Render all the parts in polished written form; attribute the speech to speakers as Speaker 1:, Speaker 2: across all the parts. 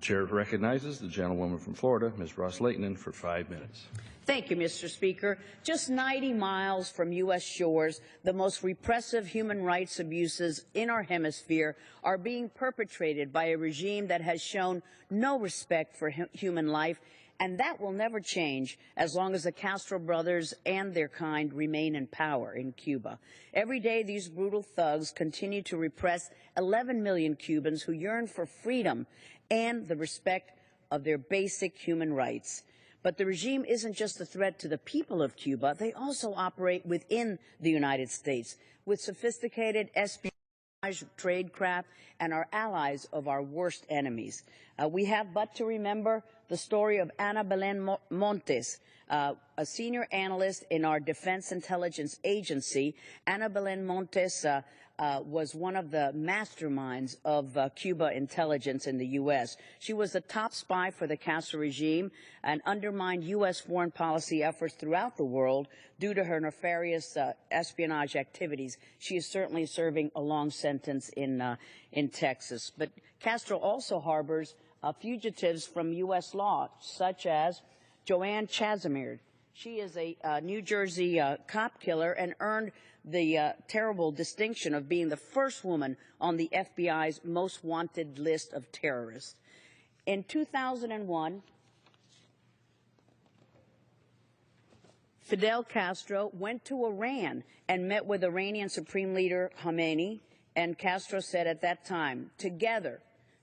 Speaker 1: Chair recognizes the gentlewoman from Florida, Ms. Ros-Lehtinen, for 5 minutes.
Speaker 2: Thank you, Mr. Speaker. Just 90 miles from U.S. shores, the most repressive human rights abuses in our hemisphere are being perpetrated by a regime that has shown no respect for human life, and that will never change as long as the Castro brothers and their kind remain in power in Cuba. Every day, these brutal thugs continue to repress 11 million Cubans who yearn for freedom and the respect of their basic human rights. But the regime isn't just a threat to the people of Cuba. They also operate within the United States with sophisticated espionage, tradecraft, and are allies of our worst enemies. We have but to remember the story of Ana Belén Montes, a senior analyst in our Defense Intelligence Agency. Ana Belén Montes was one of the masterminds of Cuba intelligence in the U.S. She was the top spy for the Castro regime and undermined U.S. foreign policy efforts throughout the world due to her nefarious espionage activities. She is certainly serving a long sentence in Texas. But Castro also harbors fugitives from U.S. law, such as Joanne Chazimir. She is a New Jersey cop killer and earned the terrible distinction of being the first woman on the FBI's most wanted list of terrorists. In 2001, Fidel Castro went to Iran and met with Iranian Supreme Leader Khomeini, and Castro said at that time, "Together,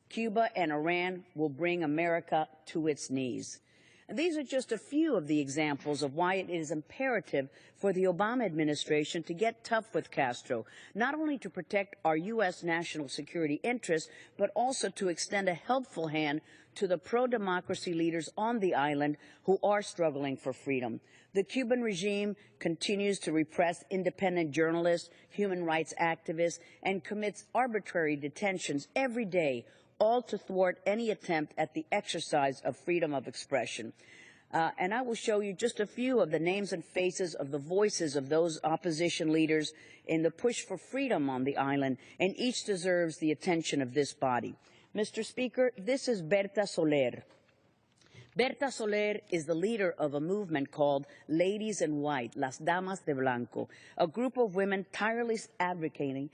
Speaker 2: Cuba and Iran will bring America to its knees." And these are just a few of the examples of why it is imperative for the Obama administration to get tough with Castro, not only to protect our U.S. national security interests, but also to extend a helpful hand to the pro-democracy leaders on the island who are struggling for freedom. The Cuban regime continues to repress independent journalists, human rights activists, and commits arbitrary detentions every day, all to thwart any attempt at the exercise of freedom of expression. And I will show you just a few of the names and faces of the voices of those opposition leaders in the push for freedom on the island, and each deserves the attention of this body. Mr. Speaker, this is Berta Soler. Berta Soler is the leader of a movement called Ladies in White, Las Damas de Blanco, a group of women tirelessly advocating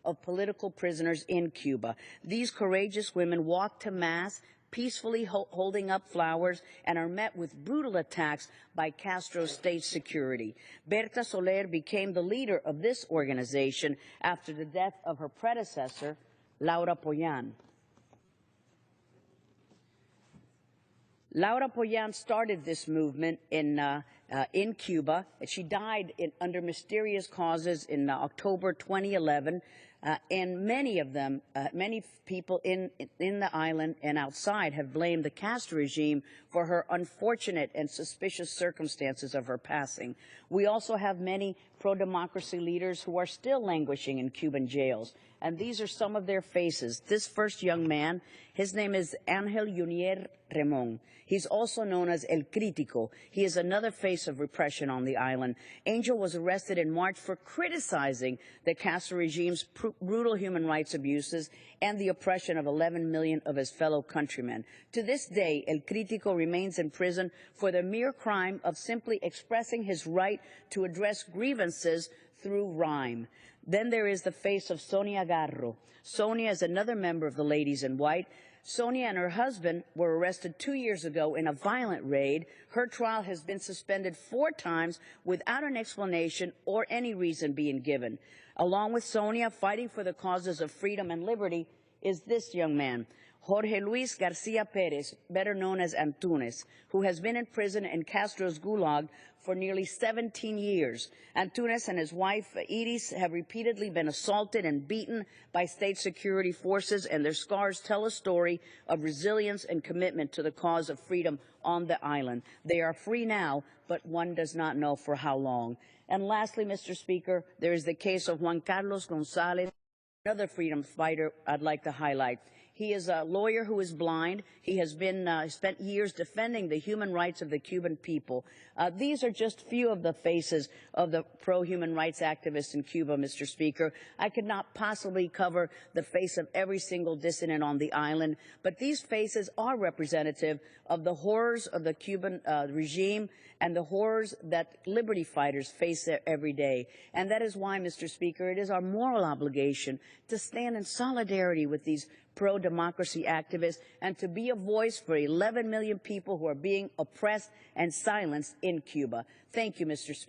Speaker 2: of political prisoners in Cuba. These courageous women walk to mass, peacefully holding up flowers, and are met with brutal attacks by Castro's state security. Berta Soler became the leader of this organization after the death of her predecessor, Laura Pollán. Laura Pollán started this movement in Cuba. She died under mysterious causes in October 2011, and many of them, many people in the island and outside have blamed the Castro regime for her unfortunate and suspicious circumstances of her passing. We also have many pro-democracy leaders who are still languishing in Cuban jails, and these are some of their faces. This first young man, his name is Angel Junier Remón. He's also known as El Crítico. He is another face of repression on the island. Angel was arrested in March for criticizing the Castro regime's brutal human rights abuses and the oppression of 11 million of his fellow countrymen. To this day, El Crítico remains in prison for the mere crime of simply expressing his right to address grievances through rhyme. Then there is the face of Sonia Garro. Sonia is another member of the Ladies in White. Sonia and her husband were arrested 2 years ago in a violent raid. Her trial has been suspended 4 times without an explanation or any reason being given. Along with Sonia, fighting for the causes of freedom and liberty is this young man, Jorge Luis Garcia Perez, better known as Antunes, who has been in prison in Castro's Gulag for nearly 17 years. Antunes and his wife, Iris, have repeatedly been assaulted and beaten by state security forces, and their scars tell a story of resilience and commitment to the cause of freedom on the island. They are free now, but one does not know for how long. And lastly, Mr. Speaker, there is the case of Juan Carlos González, another freedom fighter I'd like to highlight. He is a lawyer who is blind. He has been spent years defending the human rights of the Cuban people. These are just few of the faces of the pro-human rights activists in Cuba, Mr. Speaker. I could not possibly cover the face of every single dissident on the island, but these faces are representative of the horrors of the Cuban regime and the horrors that liberty fighters face there every day. And that is why, Mr. Speaker, it is our moral obligation to stand in solidarity with these pro-democracy activists and to be a voice for 11 million people who are being oppressed and silenced in Cuba. Thank you, Mr. Speaker.